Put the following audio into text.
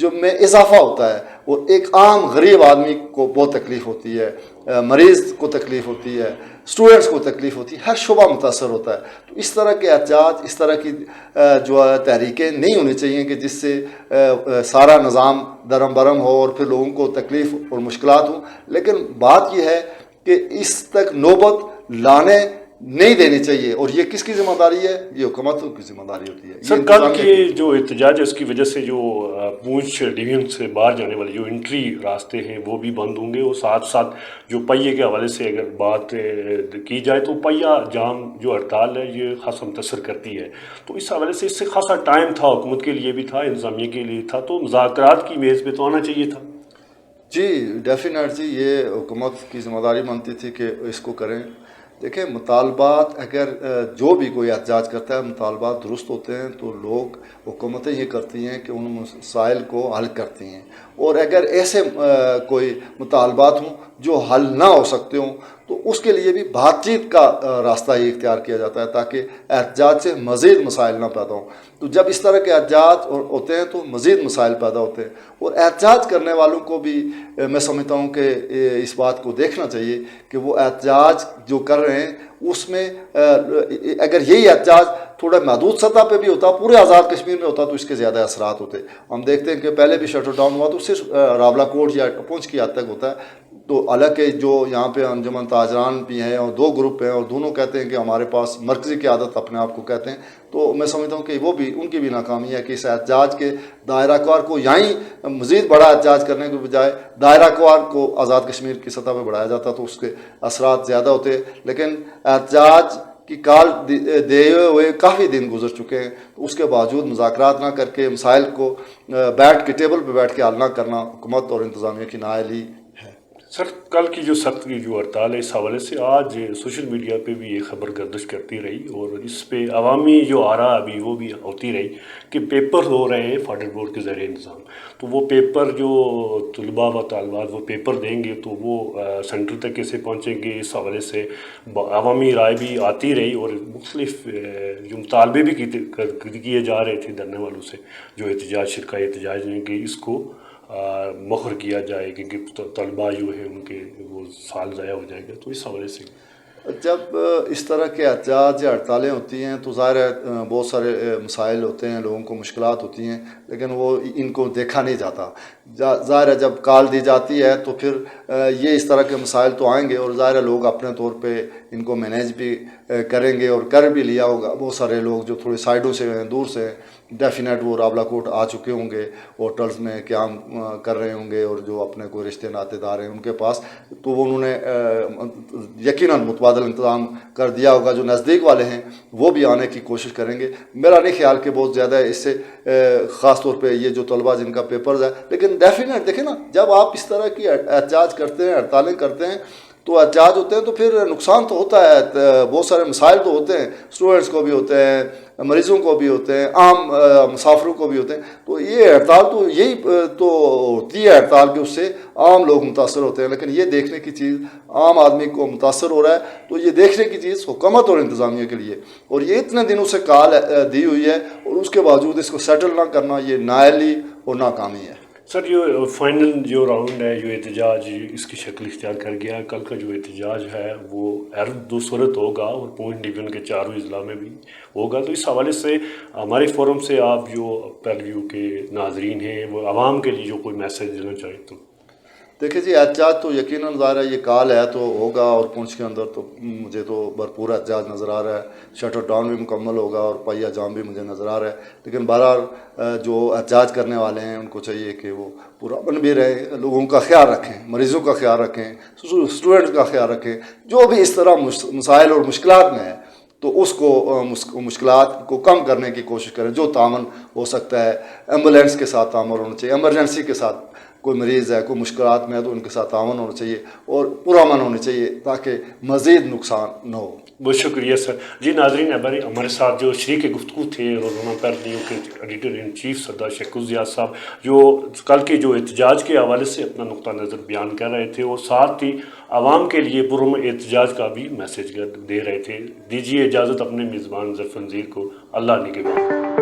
جو میں اضافہ ہوتا ہے اور ایک عام غریب آدمی کو بہت تکلیف ہوتی ہے، مریض کو تکلیف ہوتی ہے، اسٹوڈنٹس کو تکلیف ہوتی ہے، ہر شعبہ متاثر ہوتا ہے. تو اس طرح کے احتجاج، اس طرح کی جو تحریکیں نہیں ہونی چاہیے کہ جس سے سارا نظام درم برم ہو اور پھر لوگوں کو تکلیف اور مشکلات ہوں. لیکن بات یہ ہے کہ اس تک نوبت لانے نہیں دینی چاہیے. اور یہ کس کی ذمہ داری ہے؟ یہ حکومتوں کی ذمہ داری ہوتی ہے. سر کل کے جو احتجاج ہے اس کی وجہ سے جو پونچھ ڈویژن سے باہر جانے والے جو انٹری راستے ہیں وہ بھی بند ہوں گے، اور ساتھ ساتھ جو پہیے کے حوالے سے اگر بات کی جائے تو پہیہ جام جو ہڑتال ہے یہ خاصا متاثر کرتی ہے. تو اس حوالے سے اس سے خاصا ٹائم تھا، حکومت کے لیے بھی تھا، انتظامیہ کے لیے تھا، تو مذاکرات کی میز پہ تو آنا چاہیے تھا. جی ڈیفینیٹ جی، یہ حکومت کی ذمہ داری بنتی تھی کہ اس کو کریں. دیکھیں مطالبات، اگر جو بھی کوئی احتجاج کرتا ہے مطالبات درست ہوتے ہیں تو لوگ، حکومتیں یہ کرتی ہیں کہ ان مسائل کو حل کرتی ہیں. اور اگر ایسے کوئی مطالبات ہوں جو حل نہ ہو سکتے ہوں تو اس کے لیے بھی بات چیت کا راستہ ہی اختیار کیا جاتا ہے تاکہ احتجاج سے مزید مسائل نہ پیدا ہوں. تو جب اس طرح کے احتجاج ہوتے ہیں تو مزید مسائل پیدا ہوتے ہیں. اور احتجاج کرنے والوں کو بھی میں سمجھتا ہوں کہ اس بات کو دیکھنا چاہیے کہ وہ احتجاج جو کر رہے ہیں اس میں اگر یہی احتجاج تھوڑا محدود سطح پہ بھی ہوتا، پورے آزاد کشمیر میں ہوتا، تو اس کے زیادہ اثرات ہوتے. ہم دیکھتے ہیں کہ پہلے بھی شٹر ڈاؤن ہوا تو صرف راولہ کوٹ یا پونچھ کی حد تک ہوتا ہے. تو حالانکہ جو یہاں پہ انجمن تاجران بھی ہیں اور دو گروپ ہیں اور دونوں کہتے ہیں کہ ہمارے پاس مرکزی قیادت اپنے آپ کو کہتے ہیں، تو میں سمجھتا ہوں کہ وہ بھی ان کی بھی ناکامی ہے کہ اس احتجاج کے دائرہ کار کو یہیں مزید بڑا احتجاج کرنے کے بجائے دائرہ کار کو آزاد کشمیر کی سطح پہ بڑھایا جاتا تو اس کے اثرات زیادہ ہوتے. لیکن احتجاج کی کال دے ہوئے کافی دن گزر چکے ہیں، تو اس کے باوجود مذاکرات نہ کر کے مسائل کو بیٹھ کے ٹیبل پہ بیٹھ کے حل نہ کرنا حکومت اور انتظامیہ کی نااہلی ہے. سر کل کی جو سخت کی جو ہڑتال ہے اس حوالے سے آج سوشل میڈیا پہ بھی یہ خبر گردش کرتی رہی اور اس پہ عوامی جو آرا ابھی وہ بھی ہوتی رہی کہ پیپر ہو رہے ہیں فاڈر بورڈ کے زیر انتظام. تو وہ پیپر جو طلباء و طالبات وہ پیپر دیں گے تو وہ سینٹر تک کیسے پہنچیں گے، اس حوالے سے عوامی رائے بھی آتی رہی اور مختلف جو مطالبے بھی کیے جا رہے تھے دھرنے والوں سے جو احتجاج شرکاء احتجاج نے کہ اس کو مہر کیا جائے کیونکہ طلباء جو ہیں ان کے وہ سال ضائع ہو جائے گا. تو اس حوالے سے جب اس طرح کے احتجاج یا ہڑتالیں ہوتی ہیں تو ظاہر ہے بہت سارے مسائل ہوتے ہیں، لوگوں کو مشکلات ہوتی ہیں، لیکن وہ ان کو دیکھا نہیں جاتا. ظاہر ہے جب کال دی جاتی ہے تو پھر یہ اس طرح کے مسائل تو آئیں گے اور ظاہر ہے لوگ اپنے طور پہ ان کو مینیج بھی کریں گے اور کر بھی لیا ہوگا. بہت سارے لوگ جو تھوڑے سائڈوں سے ہیں، دور سے ڈیفینیٹ وہ راولہ کوٹ آ چکے ہوں گے، ہوٹلز میں قیام کر رہے ہوں گے اور جو اپنے کوئی رشتے ناتے دار ہیں ان کے پاس تو وہ انہوں نے یقیناً متبادل انتظام کر دیا ہوگا. جو نزدیک والے ہیں وہ بھی آنے کی کوشش کریں گے. میرا نہیں خیال کہ بہت زیادہ ہے اس سے، خاص طور پہ یہ جو طلباء جن کا پیپرز ہے. لیکن ڈیفینیٹ دیکھیں نا، جب آپ اس طرح کی احتجاج کرتے ہیں، ہڑتالیں کرتے ہیں تو احتجاج ہوتے ہیں تو پھر نقصان تو ہوتا ہے، بہت سارے مسائل تو ہوتے ہیں، اسٹوڈنٹس کو بھی ہوتے ہیں، مریضوں کو بھی ہوتے ہیں، عام مسافروں کو بھی ہوتے ہیں. تو یہ ہڑتال تو یہی تو ہوتی ہے ہڑتال کہ اس سے عام لوگ متاثر ہوتے ہیں. لیکن یہ دیکھنے کی چیز عام آدمی کو متاثر ہو رہا ہے تو یہ دیکھنے کی چیز حکومت اور انتظامیہ کے لیے، اور یہ اتنے دنوں سے کال دی ہوئی ہے اور اس کے باوجود اس کو سیٹل نہ کرنا یہ نااہلی اور ناکامی ہے. سر جو فائنل جو راؤنڈ ہے جو احتجاج اس کی شکل اختیار کر گیا، کل کا جو احتجاج ہے وہ دو صورت ہوگا اور پونچھ ڈویژن کے چاروں اضلاع میں بھی ہوگا. تو اس حوالے سے ہمارے فورم سے آپ جو پیلویو کے ناظرین ہیں وہ عوام کے لیے جو کوئی میسیج دینا چاہیں تو؟ دیکھیں جی، احتجاج تو یقیناً ظاہر ہے یہ کال ہے تو ہوگا، اور پونچھ کے اندر تو مجھے تو بھرپور احتجاج نظر آ رہا ہے. شٹر ڈاؤن بھی مکمل ہوگا اور پہیہ جام بھی مجھے نظر آ رہا ہے. لیکن بہرحال جو احتجاج کرنے والے ہیں ان کو چاہیے کہ وہ پورا بن بھی رہیں، لوگوں کا خیال رکھیں، مریضوں کا خیال رکھیں، اسٹوڈنٹ کا خیال رکھیں. جو بھی اس طرح مسائل اور مشکلات میں ہے تو اس کو مشکلات کو کم کرنے کی کوشش کریں. جو تعاون ہو سکتا ہے، ایمبولینس کے ساتھ تعاون ہونا چاہیے، ایمرجنسی کے ساتھ کوئی مریض ہے، کوئی مشکلات میں ہے تو ان کے ساتھ تعاون ہونا چاہیے اور پرامن ہونا چاہیے تاکہ مزید نقصان نہ ہو. بہت شکریہ سر. جی ناظرین، ہمارے ساتھ جو شریک گفتگو تھے روزنامہ پیلویو کے ایڈیٹر ان چیف سردار شیخ الضیاء صاحب، جو کل کے جو احتجاج کے حوالے سے اپنا نقطہ نظر بیان کر رہے تھے اور ساتھ ہی عوام کے لیے پرامن احتجاج کا بھی میسیج دے رہے تھے. دیجیے اجازت اپنے میزبان ظفر نذیر کو. اللہ نگہبان.